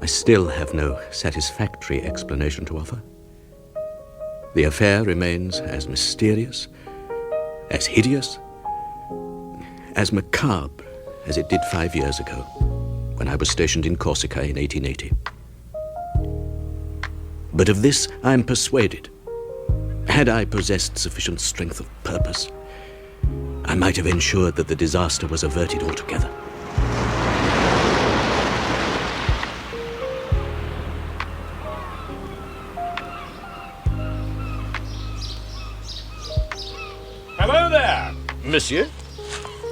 I still have no satisfactory explanation to offer. The affair remains as mysterious, as hideous, as macabre as it did 5 years ago, when I was stationed in Corsica in 1880. But of this I am persuaded. Had I possessed sufficient strength of purpose, I might have ensured that the disaster was averted altogether. Hello there, monsieur.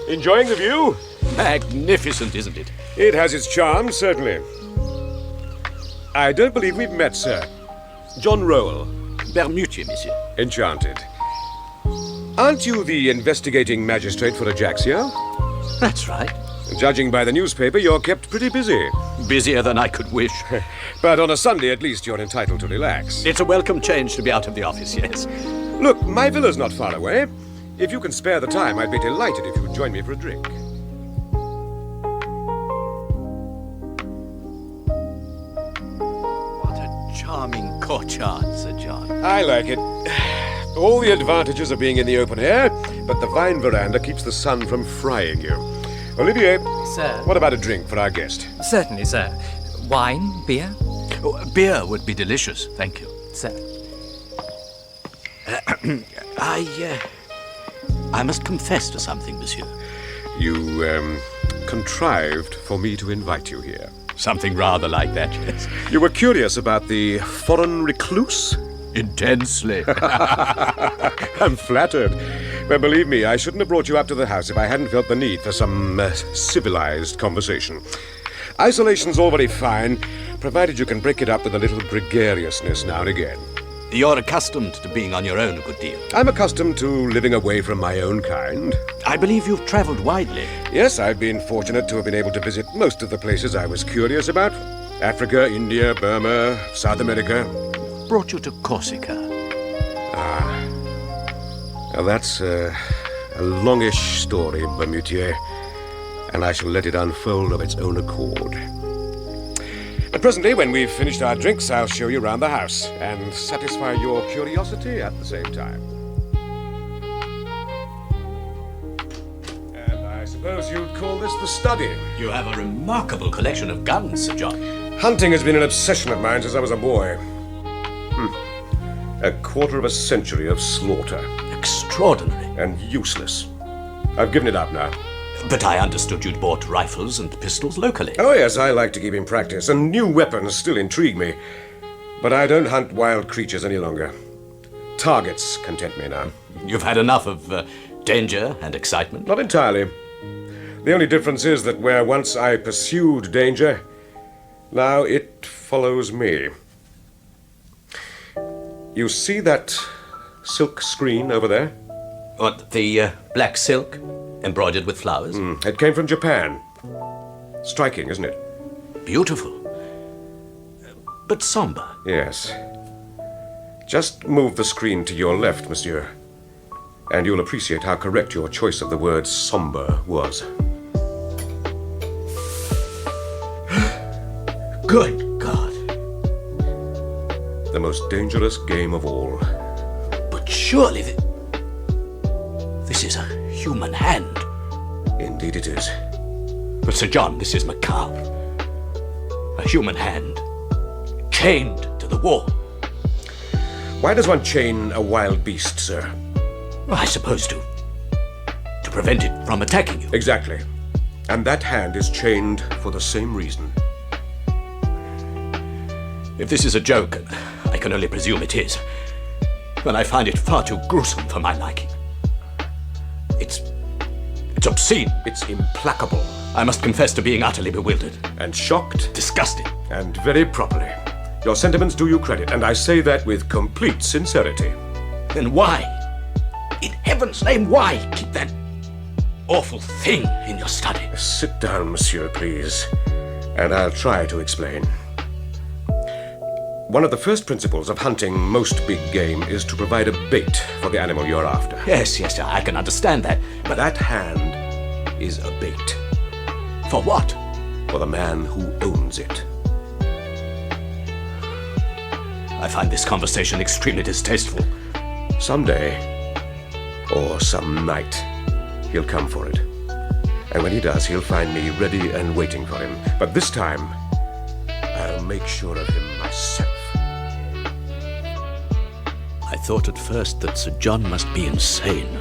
Enjoying the view? Magnificent, isn't it? It has its charm, certainly. I don't believe we've met, sir. John Rowell. Bermutier, monsieur. Enchanted. Aren't you the investigating magistrate for Ajaccio? That's right. Judging by the newspaper, you're kept pretty busy. Busier than I could wish. But on a Sunday, at least, you're entitled to relax. It's a welcome change to be out of the office, yes. Look, my villa's not far away. If you can spare the time, I'd be delighted if you would join me for a drink. What a charming courtyard, Sir John. I like it. All the advantages of being in the open air, but the vine veranda keeps the sun from frying you. Olivier. Sir. What about a drink for our guest? Certainly, sir. Wine? Beer? Oh, beer would be delicious, thank you. Sir. I must confess to something, monsieur. You, contrived for me to invite you here. Something rather like that, yes. You were curious about the foreign recluse? Intensely. I'm flattered. But believe me, I shouldn't have brought you up to the house if I hadn't felt the need for some civilized conversation. Isolation's all very fine, provided you can break it up with a little gregariousness now and again. You're accustomed to being on your own a good deal. I'm accustomed to living away from my own kind. I believe you've traveled widely. Yes, I've been fortunate to have been able to visit most of the places I was curious about. Africa, India, Burma, South America. Brought you to Corsica. Now that's a longish story, Bermutier, and I shall let it unfold of its own accord. But presently, when we've finished our drinks, I'll show you around the house and satisfy your curiosity at the same time. And I suppose you'd call this the study. You have a remarkable collection of guns, Sir John. Hunting has been an obsession of mine since I was a boy. A quarter of a century of slaughter. Extraordinary. And useless. I've given it up now. But I understood you'd bought rifles and pistols locally. Oh, yes, I like to keep in practice, and new weapons still intrigue me. But I don't hunt wild creatures any longer. Targets content me now. You've had enough of danger and excitement? Not entirely. The only difference is that where once I pursued danger, now it follows me. You see that silk screen over there? What, the black silk? Embroidered with flowers? It came from Japan. Striking, isn't it? Beautiful. But somber. Yes. Just move the screen to your left, monsieur, and you'll appreciate how correct your choice of the word somber was. Good God. The most dangerous game of all. But surely this is a human hand. Indeed it is. But Sir John, this is macabre. A human hand chained to the wall. Why does one chain a wild beast, sir? I suppose to prevent it from attacking you. Exactly. And that hand is chained for the same reason. If this is a joke, I can only presume it is, then I find it far too gruesome for my liking. It's obscene. It's implacable. I must confess to being utterly bewildered. And shocked. Disgusted. And very properly. Your sentiments do you credit, and I say that with complete sincerity. Then why, in heaven's name, why keep that awful thing in your study? Sit down, monsieur, please, and I'll try to explain. One of the first principles of hunting most big game is to provide a bait for the animal you're after. Yes, I can understand that. But that hand is a bait. For what? For the man who owns it. I find this conversation extremely distasteful. Someday, or some night, he'll come for it. And when he does, he'll find me ready and waiting for him. But this time, I'll make sure of him myself. I thought at first that Sir John must be insane.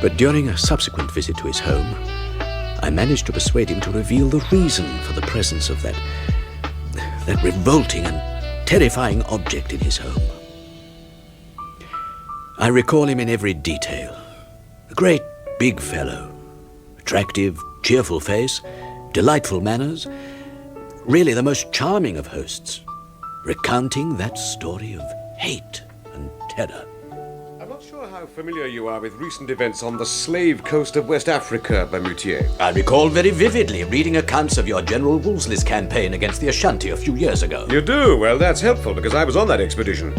But during a subsequent visit to his home, I managed to persuade him to reveal the reason for the presence of that revolting and terrifying object in his home. I recall him in every detail. A great big fellow, attractive, cheerful face, delightful manners, really the most charming of hosts, recounting that story of hate and terror. I'm not sure how familiar you are with recent events on the slave coast of West Africa, Bermutier. I recall very vividly reading accounts of your General Wolseley's campaign against the Ashanti a few years ago. You do? Well, that's helpful, because I was on that expedition.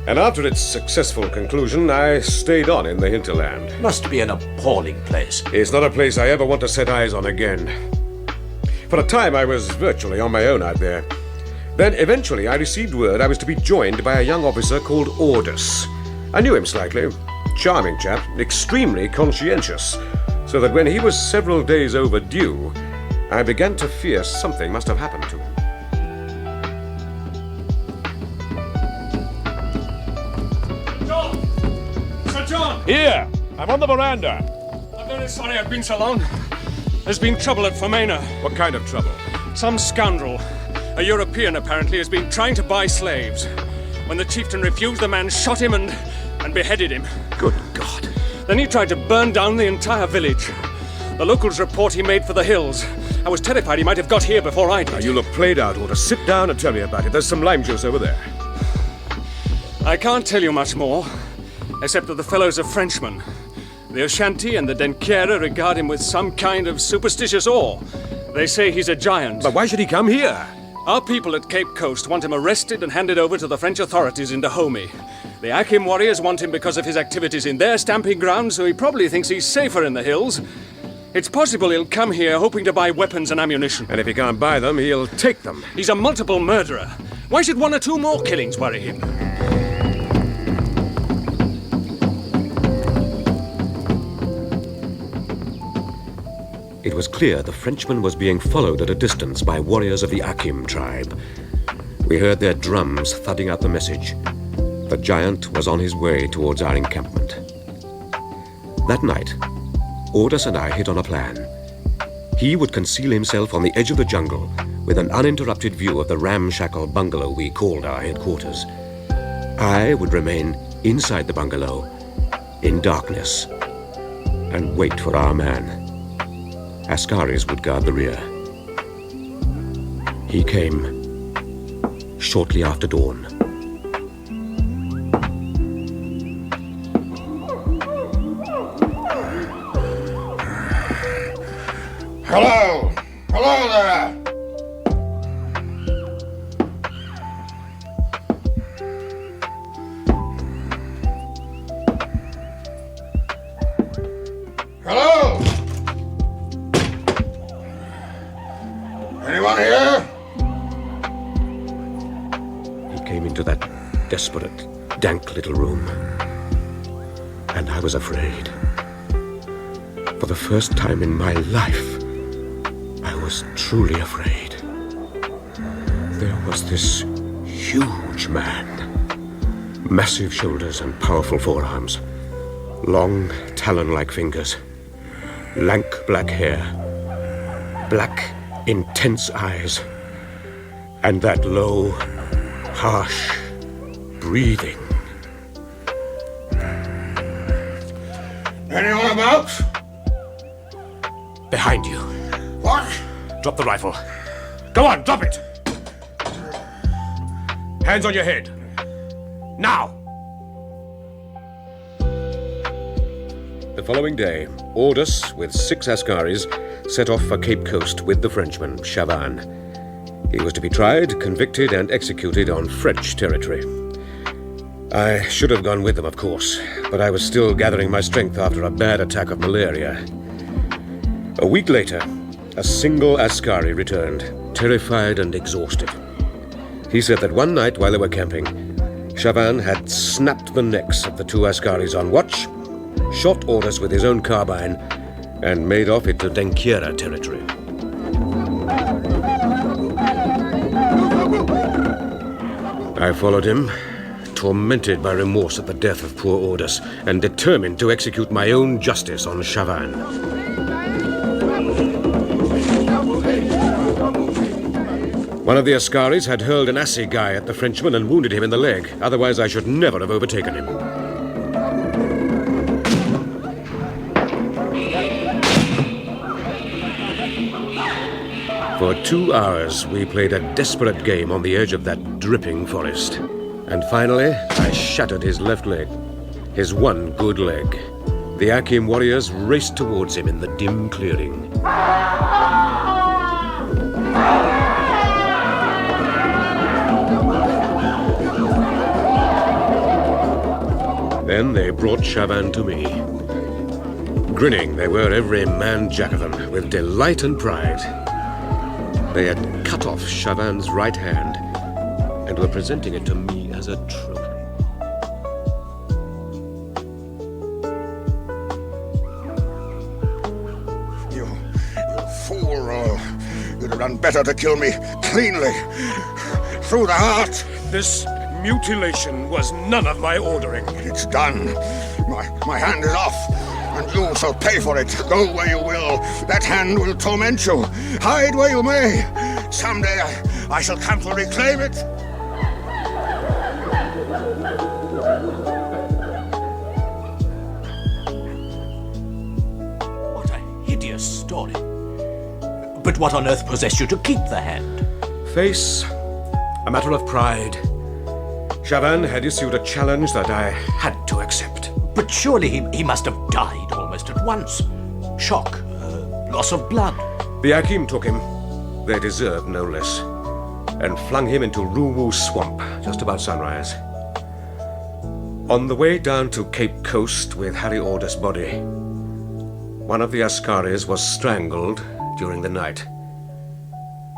And after its successful conclusion, I stayed on in the hinterland. Must be an appalling place. It's not a place I ever want to set eyes on again. For a time, I was virtually on my own out there. Then, eventually, I received word I was to be joined by a young officer called Ordus. I knew him slightly. Charming chap, extremely conscientious. So that when he was several days overdue, I began to fear something must have happened to him. Here! I'm on the veranda. I'm very sorry I've been so long. There's been trouble at Fermana. What kind of trouble? Some scoundrel, a European apparently, has been trying to buy slaves. When the chieftain refused, the man shot him and beheaded him. Good God. Then he tried to burn down the entire village. The locals report he made for the hills. I was terrified he might have got here before I did. Now, you look played out, Order. Sit down and tell me about it. There's some lime juice over there. I can't tell you much more, except that the fellow's a Frenchman. The Ashanti and the Denkyera regard him with some kind of superstitious awe. They say he's a giant. But why should he come here? Our people at Cape Coast want him arrested and handed over to the French authorities in Dahomey. The Akim warriors want him because of his activities in their stamping ground, so he probably thinks he's safer in the hills. It's possible he'll come here hoping to buy weapons and ammunition. And if he can't buy them, he'll take them. He's a multiple murderer. Why should one or two more killings worry him? It was clear the Frenchman was being followed at a distance by warriors of the Akim tribe. We heard their drums thudding out the message. The giant was on his way towards our encampment. That night, Ordus and I hit on a plan. He would conceal himself on the edge of the jungle with an uninterrupted view of the ramshackle bungalow we called our headquarters. I would remain inside the bungalow, in darkness, and wait for our man. Ascaris would guard the rear. He came shortly after dawn. Hello! Hello there! Hello! Anyone here? He came into that desperate, dank little room, and I was afraid. For the first time in my life, I was truly afraid. There was this huge man. Massive shoulders and powerful forearms. Long, talon-like fingers. Lank black hair. Black, intense eyes. And that low, harsh breathing. Anyone about? Behind you. What? Drop the rifle. Go on, drop it! Hands on your head. Now! The following day, Ordus, with 6 Ascaris, set off for Cape Coast with the Frenchman, Chavan. He was to be tried, convicted, and executed on French territory. I should have gone with them, of course, but I was still gathering my strength after a bad attack of malaria. A week later, a single Ascari returned, terrified and exhausted. He said that one night while they were camping, Chavan had snapped the necks of the two Askaris on watch, shot orders with his own carbine, and made off into Denkyira territory. I followed him, tormented by remorse at the death of poor Orders, and determined to execute my own justice on Chavan. One of the Askaris had hurled an assegai at the Frenchman and wounded him in the leg. Otherwise, I should never have overtaken him. For 2 hours, we played a desperate game on the edge of that dripping forest. And finally, I shattered his left leg, his one good leg. The Akim warriors raced towards him in the dim clearing. Then they brought Chavan to me. Grinning, they were every man jack of them, with delight and pride. They had cut off Chavan's right hand and were presenting it to me as a trophy. You fool. You'd have done better to kill me cleanly. Through the heart. This mutilation was none of my ordering. It's done. My hand is off. And you shall pay for it. Go where you will. That hand will torment you. Hide where you may. Someday I shall come to reclaim it. What a hideous story. But what on earth possessed you to keep the hand? Face, a matter of pride. Chavan had issued a challenge that I had to accept. But surely he must have died almost at once. Shock, loss of blood. The Akim took him, they deserved no less, and flung him into Ruwu Swamp just about sunrise. On the way down to Cape Coast with Harry Order's body, one of the Askaris was strangled during the night.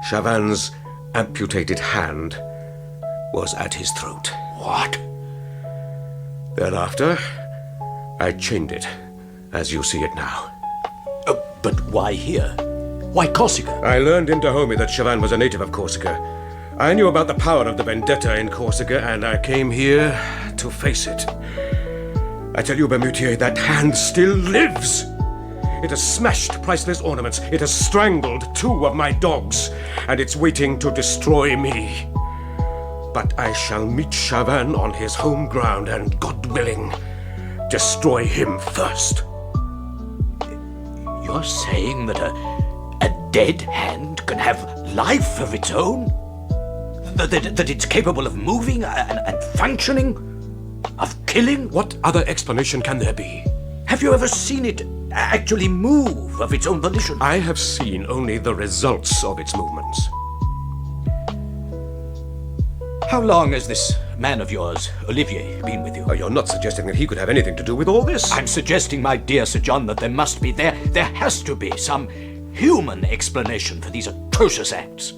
Chavan's amputated hand was at his throat. What? Thereafter, I chained it, as you see it now. But why here? Why Corsica? I learned in Dahomey that Chavan was a native of Corsica. I knew about the power of the vendetta in Corsica, and I came here to face it. I tell you, Bermutier, that hand still lives. It has smashed priceless ornaments. It has strangled 2 of my dogs, and it's waiting to destroy me. But I shall meet Chavan on his home ground, and, God willing, destroy him first. You're saying that a dead hand can have life of its own? That it's capable of moving and functioning? Of killing? What other explanation can there be? Have you ever seen it actually move of its own volition? I have seen only the results of its movements. How long has this man of yours, Olivier, been with you? Oh, you're not suggesting that he could have anything to do with all this? I'm suggesting, my dear Sir John, that there has to be some human explanation for these atrocious acts.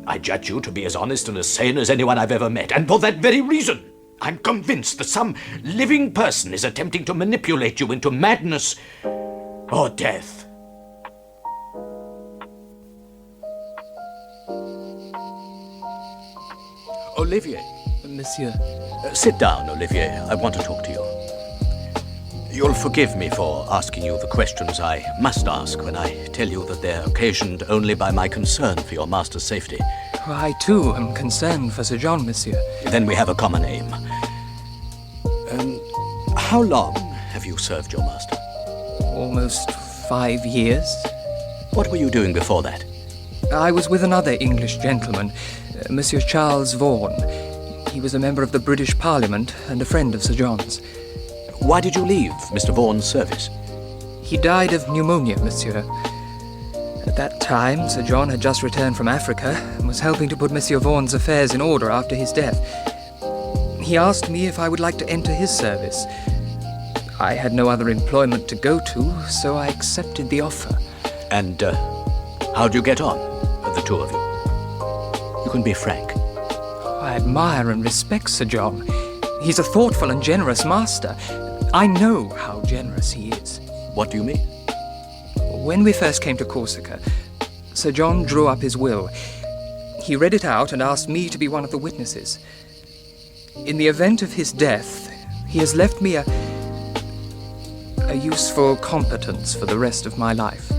I judge you to be as honest and as sane as anyone I've ever met, and for that very reason, I'm convinced that some living person is attempting to manipulate you into madness or death. Olivier. Monsieur. Sit down, Olivier. I want to talk to you. You'll forgive me for asking you the questions I must ask when I tell you that they're occasioned only by my concern for your master's safety. I, too, am concerned for Sir John, monsieur. Then we have a common aim. How long have you served your master? Almost 5 years. What were you doing before that? I was with another English gentleman, Monsieur Charles Vaughan. He was a member of the British Parliament and a friend of Sir John's. Why did you leave Mr. Vaughan's service? He died of pneumonia, monsieur. At that time, Sir John had just returned from Africa and was helping to put Monsieur Vaughan's affairs in order after his death. He asked me if I would like to enter his service. I had no other employment to go to, so I accepted the offer. And how'd you get on, the two of you? You can be frank. I admire and respect Sir John. He's a thoughtful and generous master. I know how generous he is. What do you mean? When we first came to Corsica, Sir John drew up his will. He read it out and asked me to be one of the witnesses. In the event of his death, he has left me a useful competence for the rest of my life.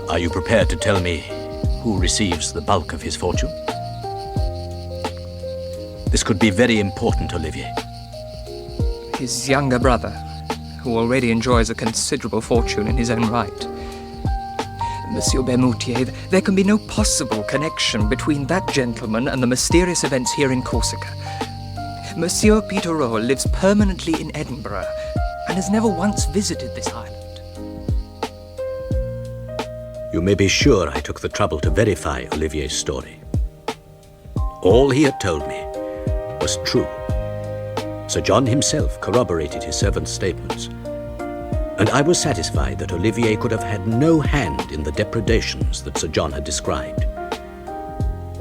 Are you prepared to tell me who receives the bulk of his fortune? This could be very important, Olivier. His younger brother, who already enjoys a considerable fortune in his own right. Monsieur Bermutier, there can be no possible connection between that gentleman and the mysterious events here in Corsica. Monsieur Piterot lives permanently in Edinburgh and has never once visited this island. You may be sure I took the trouble to verify Olivier's story. All he had told me was true. Sir John himself corroborated his servant's statements, and I was satisfied that Olivier could have had no hand in the depredations that Sir John had described.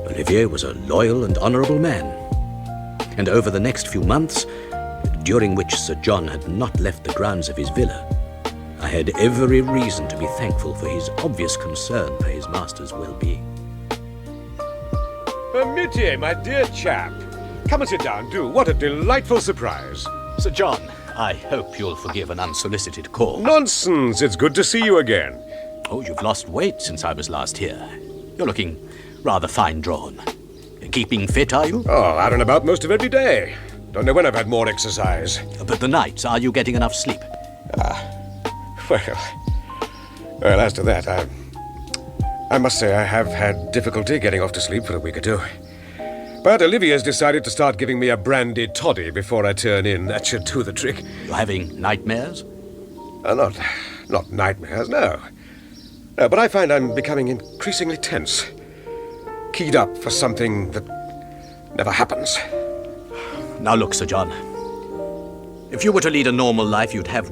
Olivier was a loyal and honourable man, and over the next few months, during which Sir John had not left the grounds of his villa, I had every reason to be thankful for his obvious concern for his master's well-being. Bermutier, my dear chap. Come and sit down, do. What a delightful surprise. Sir John, I hope you'll forgive an unsolicited call. Nonsense. It's good to see you again. Oh, you've lost weight since I was last here. You're looking rather fine-drawn. Keeping fit, are you? Oh, out and about most of every day. Don't know when I've had more exercise. But the nights, are you getting enough sleep? Well, as to that, I must say I have had difficulty getting off to sleep for a week or two. But Olivier's decided to start giving me a brandy toddy before I turn in. That should do the trick. You're having nightmares? Not nightmares, no. No, but I find I'm becoming increasingly tense. Keyed up for something that never happens. Now look, Sir John. If you were to lead a normal life, you'd have,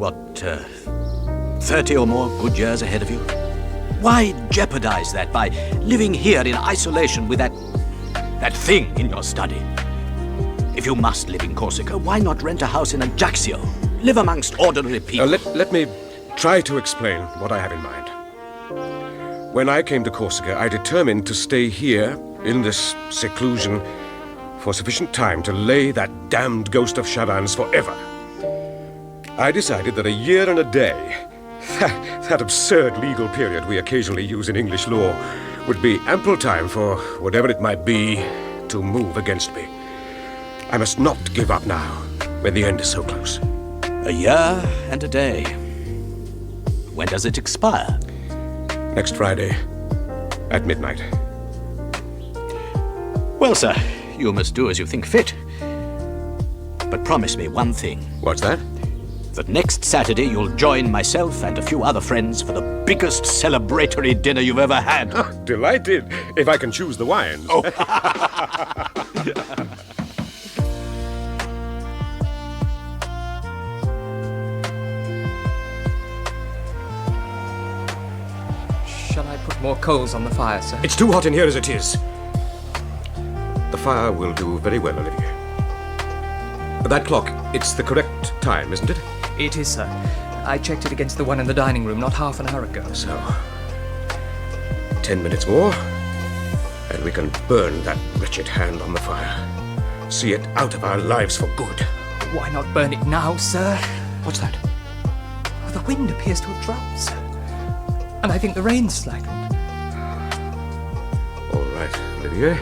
30 or more good years ahead of you? Why jeopardize that by living here in isolation with that thing in your study? If you must live in Corsica, why not rent a house in Ajaccio? Live amongst ordinary people. Let me try to explain what I have in mind. When I came to Corsica, I determined to stay here in this seclusion for sufficient time to lay that damned ghost of Chavannes forever. I decided that a year and a day, that absurd legal period we occasionally use in English law, would be ample time for whatever it might be to move against me. I must not give up now, when the end is so close. A year and a day. When does it expire? Next Friday, at midnight. Well, sir, you must do as you think fit. But promise me one thing. What's that? That next Saturday you'll join myself and a few other friends for the biggest celebratory dinner you've ever had. Delighted, if I can choose the wines. Oh. Shall I put more coals on the fire, sir? It's too hot in here as it is. The fire will do very well, Olivier. That clock, it's the correct time, isn't it? It is, sir. I checked it against the one in the dining room not half an hour ago. So, 10 minutes more, and we can burn that wretched hand on the fire. See it out of our lives for good. Why not burn it now, sir? What's that? Oh, the wind appears to have dropped, sir. And I think the rain's slackened. All right, Olivier.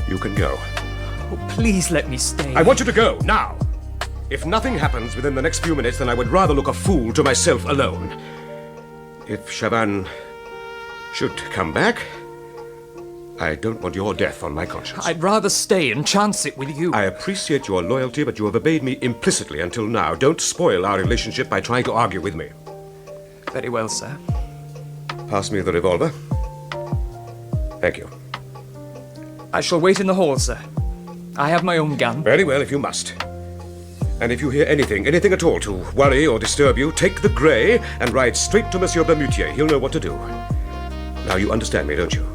You can go. Oh, please let me stay. I want you to go, now! If nothing happens within the next few minutes, then I would rather look a fool to myself alone. If Chavannes should come back, I don't want your death on my conscience. I'd rather stay and chance it with you. I appreciate your loyalty, but you have obeyed me implicitly until now. Don't spoil our relationship by trying to argue with me. Very well, sir. Pass me the revolver. Thank you. I shall wait in the hall, sir. I have my own gun. Very well, if you must. And if you hear anything at all to worry or disturb you, take the grey and ride straight to Monsieur Bermutier. He'll know what to do. Now you understand me, don't you?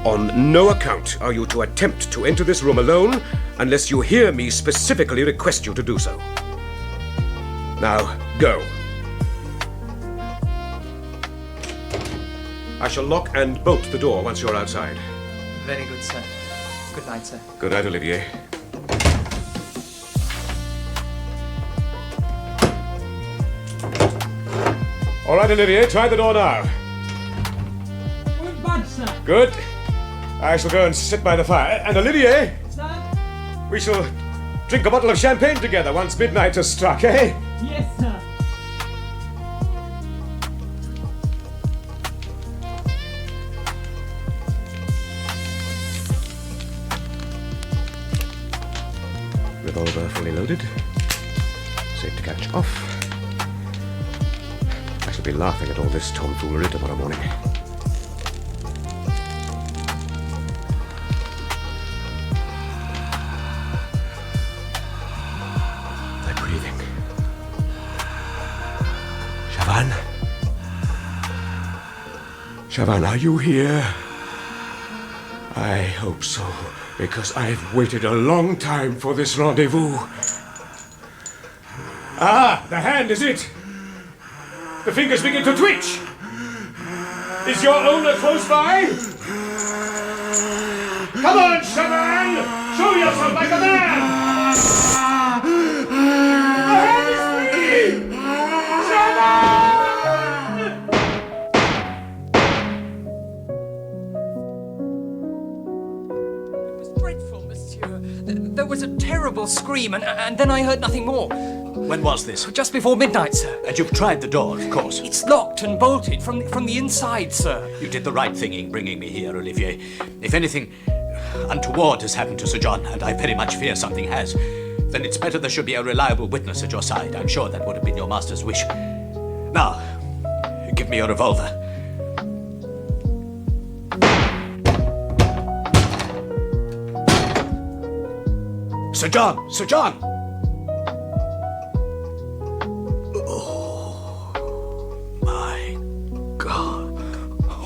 On no account are you to attempt to enter this room alone unless you hear me specifically request you to do so. Now, go. I shall lock and bolt the door once you're outside. Very good, sir. Good night, sir. Good night, Olivier. All right, Olivier, try the door now. Good bud, sir. Good. I shall go and sit by the fire. And Olivier, Sir? we shall drink a bottle of champagne together once midnight has struck, eh? Yes, sir. Revolver fully loaded. Safe to catch off. I shall be laughing at all this tomfoolery tomorrow morning. They're breathing. Chavan? Chavan, are you here? I hope so, because I've waited a long time for this rendezvous. Ah, the hand is it! The fingers begin to twitch! Is your owner close by? Come on, Chavan! Show yourself like a man! The hand is free! Chavan! It was dreadful, monsieur. There was a terrible scream, and then I heard nothing more. When was this? Just before midnight, sir. And you've tried the door, of course. It's locked and bolted from the inside, sir. You did the right thing in bringing me here, Olivier. If anything untoward has happened to Sir John, and I very much fear something has, then it's better there should be a reliable witness at your side. I'm sure that would have been your master's wish. Now, give me your revolver. Sir John! Sir John!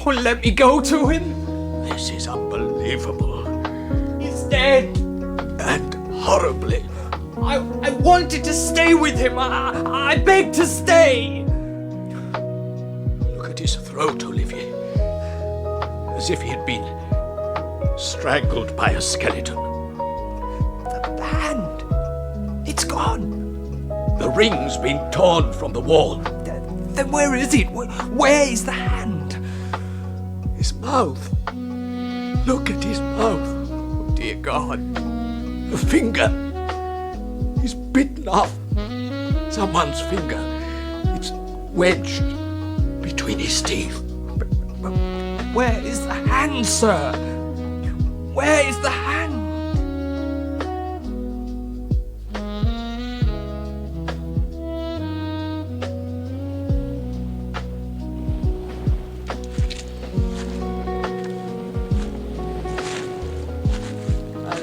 Oh, let me go to him. This is unbelievable. He's dead. And horribly. I wanted to stay with him. I begged to stay. Look at his throat, Olivier. As if he had been strangled by a skeleton. The hand. It's gone. The ring's been torn from the wall. Then where is it? Where is the hand? His mouth. Look at his mouth. Oh, dear God. The finger. He's bitten off. Someone's finger. It's wedged between his teeth. But where is the hand, sir? Where is the hand?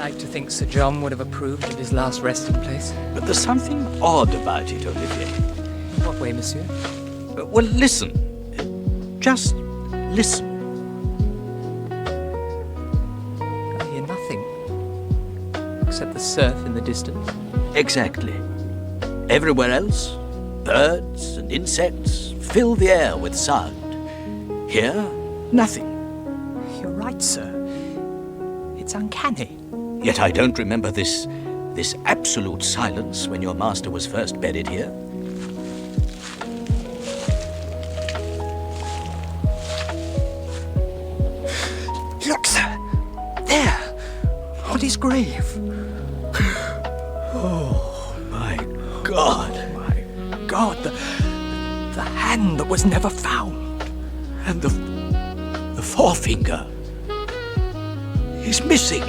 I think Sir John would have approved of his last resting place. But there's something odd about it, Olivier. In what way, monsieur? Well, listen. Just listen. I hear nothing. Except the surf in the distance. Exactly. Everywhere else, birds and insects fill the air with sound. Here, nothing. You're right, sir. It's uncanny. Yet I don't remember this absolute silence when your master was first buried here. Look, sir! There! On his grave! Oh, my God! My God, the hand that was never found. And the forefinger is missing.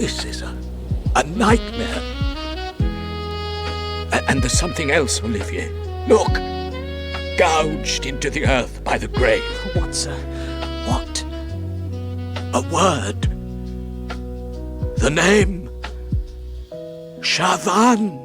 This is a nightmare. And there's something else, Olivier. Look! Gouged into the earth by the grave. What, sir? What? A word. The name. Chavan.